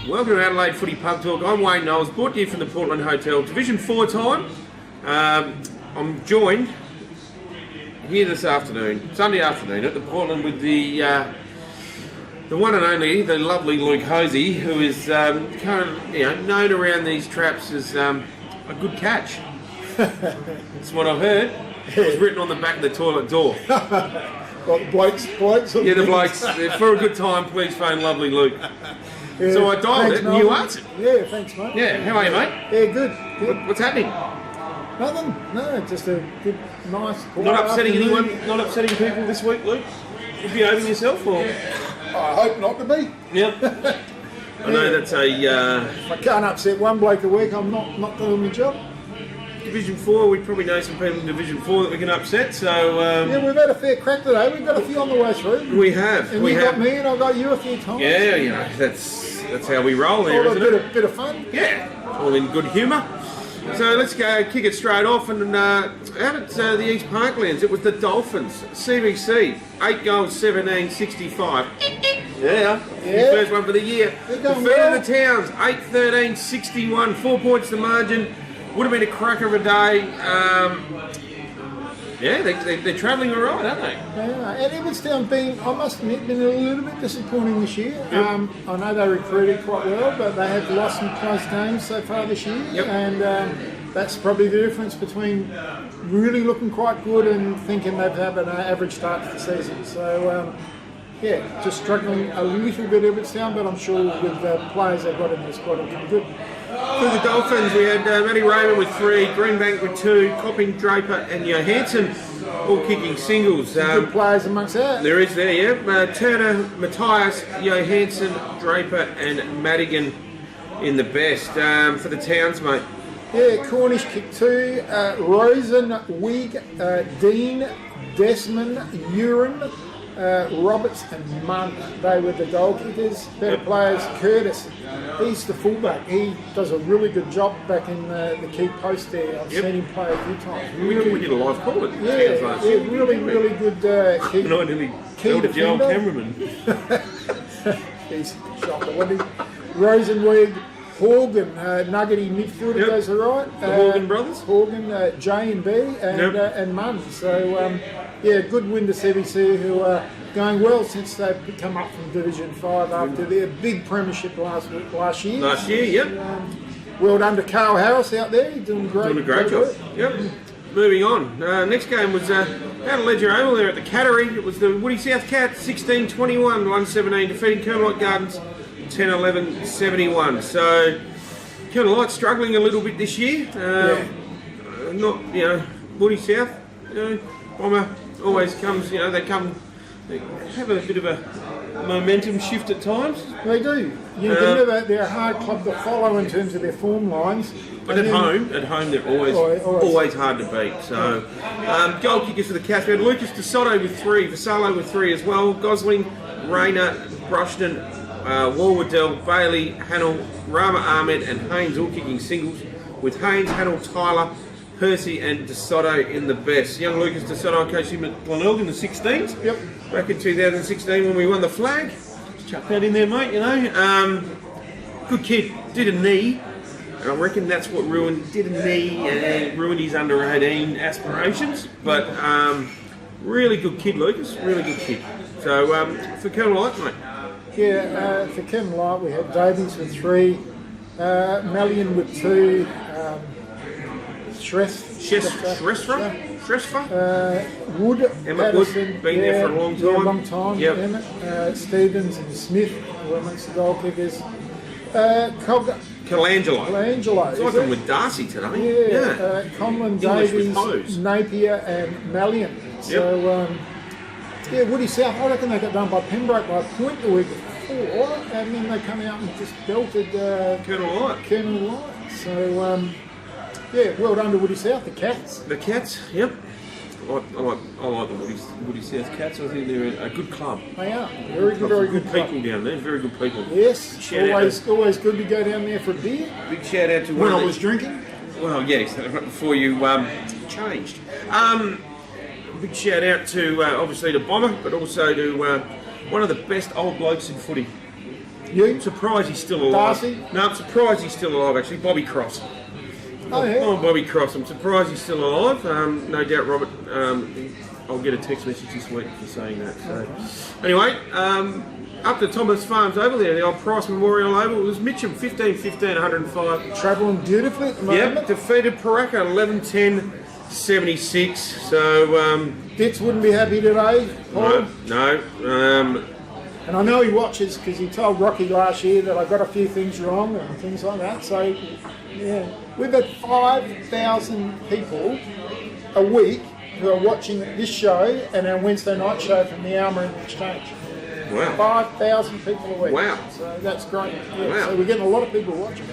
Welcome to Adelaide Footy PubTalk. I'm Wayne Knowles, brought to you from the Portland Hotel, Division 4 time. I'm joined here this afternoon, Sunday afternoon, at the Portland with the one and only, the lovely Luke Hosie, who is currently known around these traps as a good catch. That's what I've heard. It was written on the back of the toilet door. Like the blokes. Yeah, the blokes. For a good time, please phone lovely Luke. Yeah, so I dialed it and you answered. Yeah, thanks, mate. Yeah, how are you, mate? Yeah, good. What's happening? Nothing. No, just a good, nice. Not upsetting anyone? Not upsetting people this week, Luke? You behaving yourself, or? I hope not to be. Yep. I know that's a... If I can't upset one bloke a week, I'm not doing my job. Division 4, we probably know some people in Division 4 that we can upset, so... yeah, we've had a fair crack today. We've got a few on the way through. We have. And you got me and I got you a few times. Yeah, you know, that's how we roll there, isn't it? A bit of fun. Yeah, all in good humour. So let's go kick it straight off, and out at the East Parklands, it was the Dolphins, CBC, 8 goals, 17, 65. Yeah. First one for the year. Defeated the Towns, 8, 13, 61, 4 points the margin. Would have been a cracker of a day. Yeah, they're travelling all right, aren't they? Yeah, and Edwardstown I must admit, been a little bit disappointing this year. Yep. I know they recruited quite well, but they have lost some close games so far this year. Yep. And that's probably the difference between really looking quite good and thinking they've had an average start to the season. So, yeah, just struggling a little bit Edwardstown, but I'm sure with the players they've got in their squad will come good. For the Dolphins, we had Matty Raymond with 3, Greenbank with 2, Copping, Draper and Johansson all kicking singles. Good players amongst that. There is there, yeah. Turner, Matthias, Johansson, Draper and Madigan in the best. For the Towns, mate. Yeah, Cornish kicked 2, Rosen, Wig, Dean, Desmond, Urin, Roberts and Munn, they were the goal kickers. Better players, Curtis, he's the fullback. He does a really good job back in the key post there. I've seen him play a few times. Really, we did a live call at really good key. And I nearly held a old cameraman. He's shot the one. Rosenweg, Horgan, nuggety midfielder goes all right. The Horgan brothers? Horgan, J and B, and Munn. So, yeah, good win to CBC, who are going well since they've come up from Division 5 after their big premiership last year. Last year, yep. Well done to Carl Harris out there, he's doing great. Doing a great job. Yep. Moving on. Next game was out of Ledger Oval there at the Cattery. It was the Woody South Cats, 16-21, 117, defeating Kermalite Gardens, 10-11, 71. So, Kermalite struggling a little bit this year. Not, Woody South, Bomber always comes, they have a bit of a momentum shift at times. They do. They're a hard club to follow in terms of their form lines. But at home they're always hard to beat. So, goal kickers for the Cats. We had Lucas DeSoto with 3, Vassallo with 3 as well. Gosling, Rayner, Brushton, Woodville, Bailey, Hannell, Rama Ahmed and Haynes all kicking singles, with Haynes, Hannell, Tyler, Percy and DeSoto in the best. Young Lucas DeSoto, I coached him at Glenelg in the 16s. Yep. Back in 2016 when we won the flag. Chuck that in there, mate, Good kid. Did a knee. And I reckon that's what ruined his under 18 aspirations. But really good kid, Lucas. Really good kid. So for Kermalite, mate. Yeah, for Kermalite we had Davies with 3, Malian with 2, Wood, Emmett Wood, been there for a long time. Yep. Emmett, Stevens and Smith were amongst the goal kickers. Colangelo. It's like I'm with Darcy today. Yeah. Conlon, Davies, Napier and Malian. So, Woody South, I reckon they got done by Pembroke by a point the week before, and then they come out and just belted Colonel Light. So, well done to Woody South, the Cats. The Cats, yep. I like the Woody South Cats. I think they're a good club. They are. Very good people down there. Very good people. Yes. Always good to go down there for a beer. Big shout out to when I was drinking. Well, yes, before you changed. Big shout out to obviously to Bomber, but also to one of the best old blokes in footy. You? I'm surprised he's still alive. Darcy? No, I'm surprised he's still alive, actually. Bobby Cross. Oh, yeah. Oh, Bobby Cross. I'm surprised he's still alive. No doubt, Robert. I'll get a text message this week for saying that. So, anyway, up to Thomas Farms over there, the old Price Memorial Oval. It was Mitcham 15-15, 105. Travelling beautifully at the moment. Yep, defeated Pooraka 11-10, 76. So, Ditz wouldn't be happy today, Paul. no. And I know he watches because he told Rocky last year that I got a few things wrong and things like that. So, yeah, we've had 5,000 people a week who are watching this show and our Wednesday night show from the Alma and Exchange. Wow. 5,000 people a week. Wow. So that's great. Yeah, Wow. So we're getting a lot of people watching.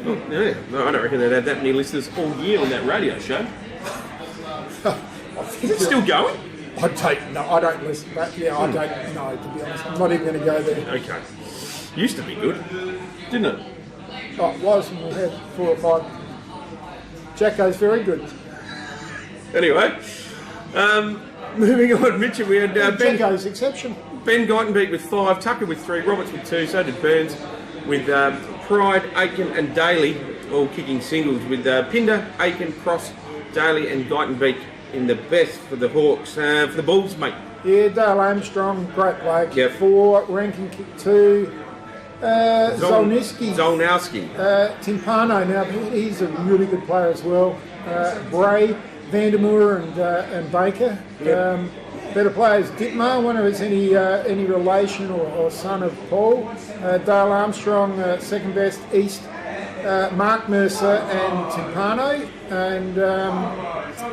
Oh, yeah. No, I don't reckon they'd have that many listeners all year on that radio show. Is it still going? I don't listen, but yeah, I don't know, to be honest. I'm not even going to go there. Okay. Used to be good, didn't it? Oh, it was when we had 4 or 5. Jacko's very good. Anyway, moving on, Mitchell, we had Jacko's exception. Ben Guyton with 5, Tucker with 3, Roberts with 2, so did Burns with Pride, Aiken and Daly all kicking singles with Pinder, Aiken, Cross, Daly and Guyton in the best for the Hawks. For the Bulls, mate. Yeah, Dale Armstrong, great bloke. Yep. 4, ranking kick 2. Zolnowski. Timpano, now he's a really good player as well. Bray, Vandermoor and Baker. Yep. Better players, Dittmar, wonder if it's any relation or son of Paul. Dale Armstrong, second best, East. Mark Mercer and Timpano. And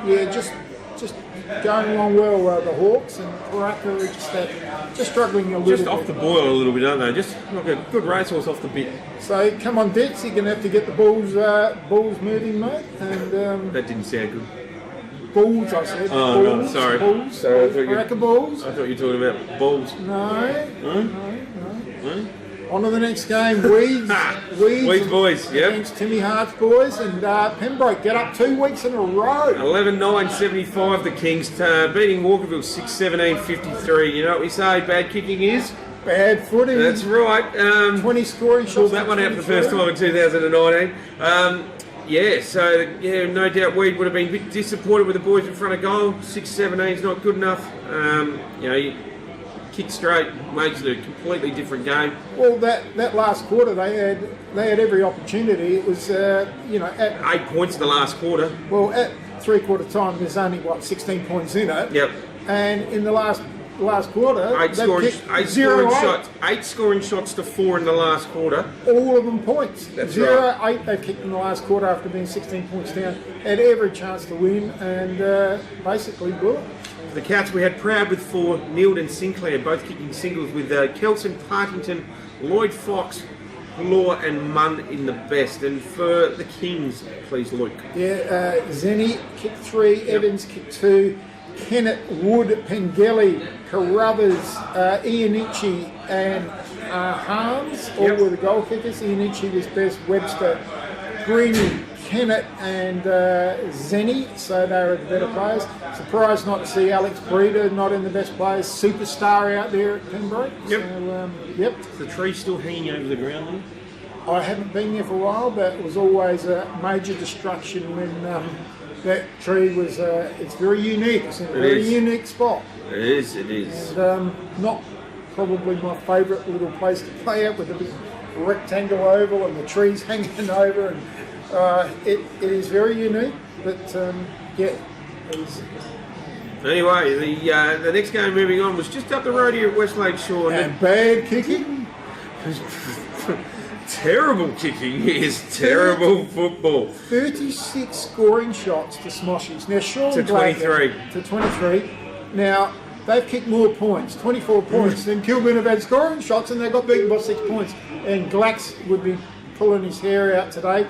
yeah, just going along well, the Hawks and Pooraka are just struggling a little bit. Just off the boil a little bit, aren't they? Just like a good racehorse off the bit. So come on, Ditz, you're going to have to get the balls moving, mate. And that didn't sound good. Bulls, I said. Oh, balls, no, sorry. Bulls. Sorry, Pooraka balls. I thought you were talking about balls. No. On to the next game, Weeds boys, yep. Against Timmy Hart's boys, and Pembroke get up 2 weeks in a row. 11-9-75 the Kings, beating Walkerville 6-17-53. You know what we say, bad kicking is? Bad footy. That's right. 20 scoring shots. Pulled that one out for the first time in 2019. No doubt Weed would have been a bit disappointed with the boys in front of goal. 6-17 is not good enough. You kick straight makes it a completely different game. Well, that last quarter they had every opportunity. It was at 8 points in the last quarter. Well, at 3/4 time, there's only 16 points in it. Yep. And in the last quarter, eight scoring shots to 4 in the last quarter. All of them points. That's 0-8 right. they kicked in the last quarter after being 16 points down. Had every chance to win and basically blew it. For the Cats, we had Proud with 4, Neild and Sinclair both kicking singles with Kelson, Partington, Lloyd Fox, Law and Munn in the best. And for the Kings, please, Luke. Yeah, Zenny kicked 3, Evans kicked 2, Kennett, Wood, Pengelly, Carruthers, Ianici and Harms, all were the goal kickers. Ianici was best, Webster, Greeny, Kennett and Zenny, so they were the better players. Surprised not to see Alex Breeder not in the best players. Superstar out there at Pembroke. Yep. So, yep. Is the tree still hanging over the ground there? I haven't been there for a while, but it was always a major destruction when that tree was. It's very unique. It's in a very unique spot. It is. And not probably my favourite little place to play at, with the big rectangle oval and the trees hanging over. And it is very unique, but it is. Anyway, the next game moving on was just up the road here at Westlake Shore. And bad kicking. Terrible kicking is terrible football. 36 scoring shots to Smoshies. Now, Sean To 23. To 23. Now, they've kicked more points, 24 points, than Kilburn have had scoring shots, and they got beaten by 6 points. And Glax would be pulling his hair out today.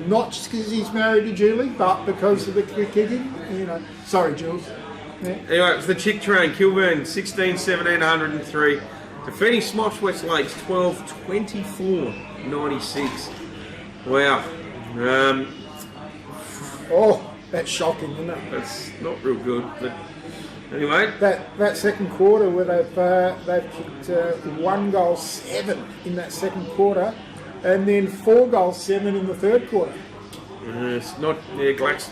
Not just because he's married to Julie, but because of the kicking. Sorry, Jules. Yeah. Anyway, it was the Chick Train, Kilburn 16-17, 103. Defeating Smosh West Lakes 12-24, 96. Wow. Oh, that's shocking, isn't it? That's not real good. But Anyway, that second quarter where they've kicked 1 goal 7 in that second quarter, and then 4 goals 7 in the third quarter. It's not Glax.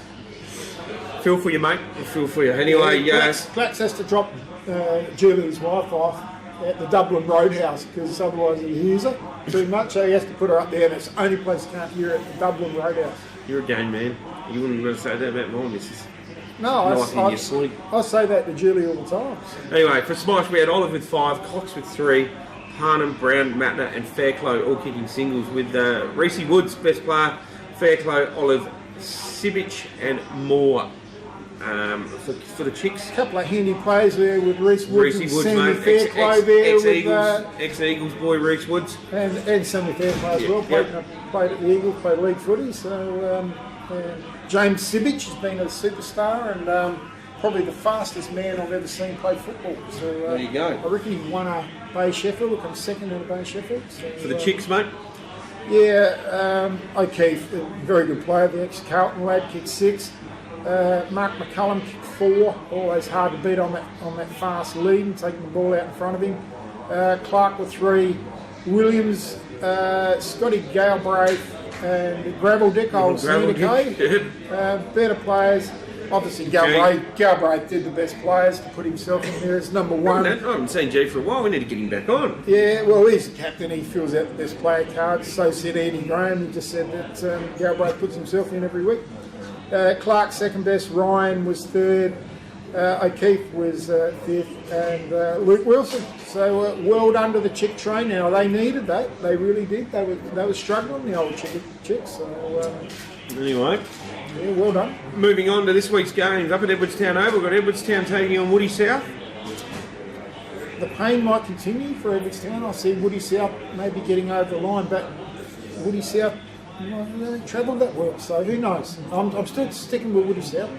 Feel for you, mate. Feel for you. Anyway, Glax has to drop Julie's wife off at the Dublin Roadhouse because otherwise he hears her too much. So he has to put her up there, and it's the only place you can't hear her at the Dublin Roadhouse. You're a game man. You wouldn't be able to say that about my missus. No, I say that to Julie all the time. Anyway, for SMOSH we had Olive with 5, Cox with 3, Harnham, Brown, Matner and Fairclough all kicking singles with Reese Woods, best player, Fairclough, Olive, Sibic and Moore for the Chicks. A couple of handy players there with Reese Woods and Sammy Fairclough there. Ex-Eagles boy Reese Woods. And Sammy Fairclough as well, played at the Eagles, played league footy. So James Sibic has been a superstar and probably the fastest man I've ever seen play football. So there you go. I reckon he won a Bay Sheffield, will come second in a Bay Sheffield. So, for the Chicks, mate? Yeah, O'Keefe, very good player, the ex-Carlton lad, kicked 6. Mark McCullum kicked 4, always hard to beat on that fast lead and taking the ball out in front of him. Clark with 3, Williams, Scotty Galbraith and Gravel Dick, old better players. Obviously Galbraith did the best players to put himself in there as number 1. I haven't seen G for a while, we need to get him back on. Yeah, well he's the captain, he fills out the best player cards, so said Andy Graham, he just said that Galbraith puts himself in every week. Clark second best, Ryan was 3rd, O'Keefe was 5th and Luke Wilson. So well done to the Chick train. Now they needed that, they really did, they were struggling, the old Chicks. So, anyway. Yeah, well done. Moving on to this week's games up at Edwardstown Oval, we've got Edwardstown taking on Woody South. The pain might continue for Edwardstown. I see Woody South maybe getting over the line, but Woody South they travelled that well, so who knows? I'm still sticking with Woody South.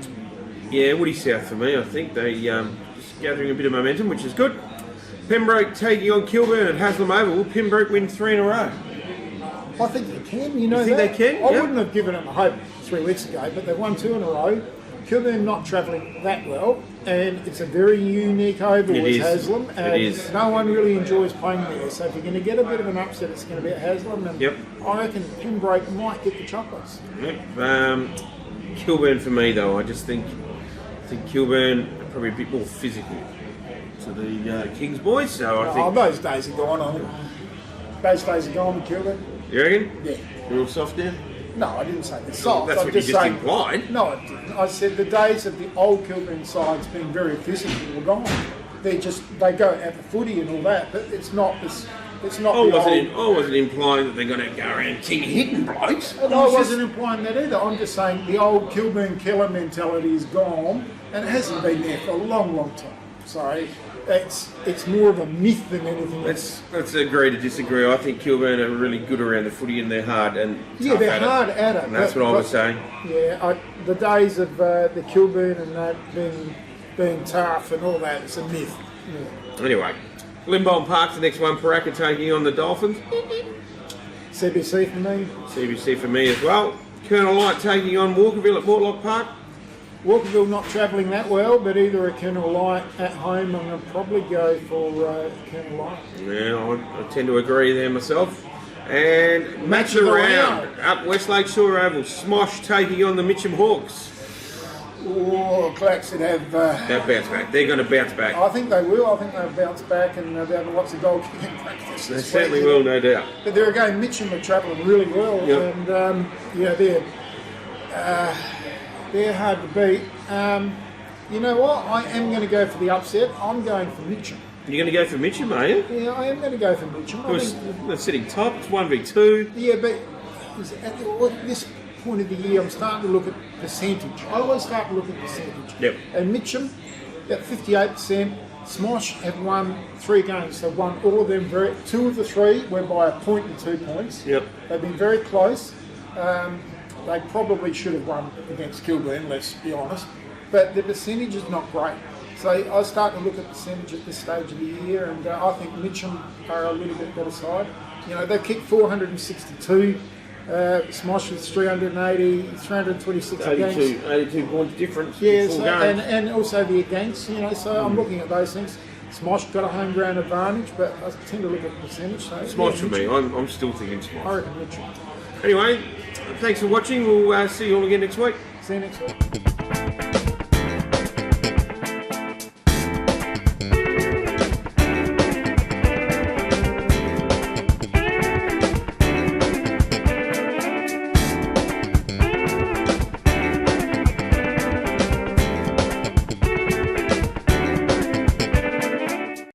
Yeah, Woody South for me. I think they just gathering a bit of momentum, which is good. Pembroke taking on Kilburn at Haslam Oval. Will Pembroke win 3 in a row? I think they can. You think they can? I wouldn't have given them a hope 3 weeks ago, but they've won 2 in a row. Kilburn not travelling that well, and it's a very unique oval with Haslam, and no one really enjoys playing there. So if you're going to get a bit of an upset, it's going to be at Haslam, and I reckon Pembroke might get the chocolates. Yep. Kilburn for me though. I think Kilburn are probably a bit more physical to the Kings boys. So I think those days are gone. Those days are gone with Kilburn. You reckon? Yeah. Real soft now? No, I didn't say they're soft. That's what you just implied. No, I didn't. I said the days of the old Kilburn sides being very physical were gone. They go at the footy and all that, but it's not. I wasn't implying that they're going to go around hitting blokes. I wasn't implying that either. I'm just saying the old Kilburn killer mentality is gone, and it hasn't been there for a long, long time. So it's more of a myth than anything else. Let's agree to disagree. I think Kilburn are really good around the footy and they're hard and tough they're hard at it. And that's what I was saying. Yeah, the days of the Kilburn and that being tough and all that, it's a myth. Yeah. Anyway, Limbold Park's the next one. Pooraka taking on the Dolphins. CBC for me. CBC for me as well. Colonel Light taking on Walkerville at Mortlock Park. Walkerville not travelling that well, but either a Colonel Light at home, I'm going to probably go for Colonel Light. Yeah, I tend to agree there myself. And match of the round up West Lake Shore Oval. SMOSH taking on the Mitcham Hawks. Oh, Clacks would have... They'll bounce back. They're going to bounce back. I think they will. I think they'll bounce back and they'll have lots of goal kicking practice. They certainly will, no doubt. But there again, Mitcham are travelling really well. Yep. And, they're hard to beat. You know what? I am going to go for the upset. I'm going for Mitcham. You're going to go for Mitcham, are you? Yeah, I am going to go for Mitcham. They're sitting top. It's 1v2. Yeah, but at this point of the year, I'm starting to look at percentage. I always start to look at percentage. Yep. And Mitcham, at 58%. SMOSH have won 3 games. They've won all of them. 2 of the 3 were by a point and 2 points. Yep. They've been very close. They probably should have won against Kilburn, let's be honest. But the percentage is not great. So I start to look at percentage at this stage of the year, and I think Mitcham are a little bit better side. You know, they've kicked 462 SMOSH is 380, 326 against. 82 points difference. Yeah, so, and also the against, so I'm looking at those things. SMOSH got a home ground advantage, but I tend to look at the percentage. So, SMOSH for me, I'm still thinking SMOSH. I reckon Mitcham. Anyway, thanks for watching. We'll see you all again next week. See you next week.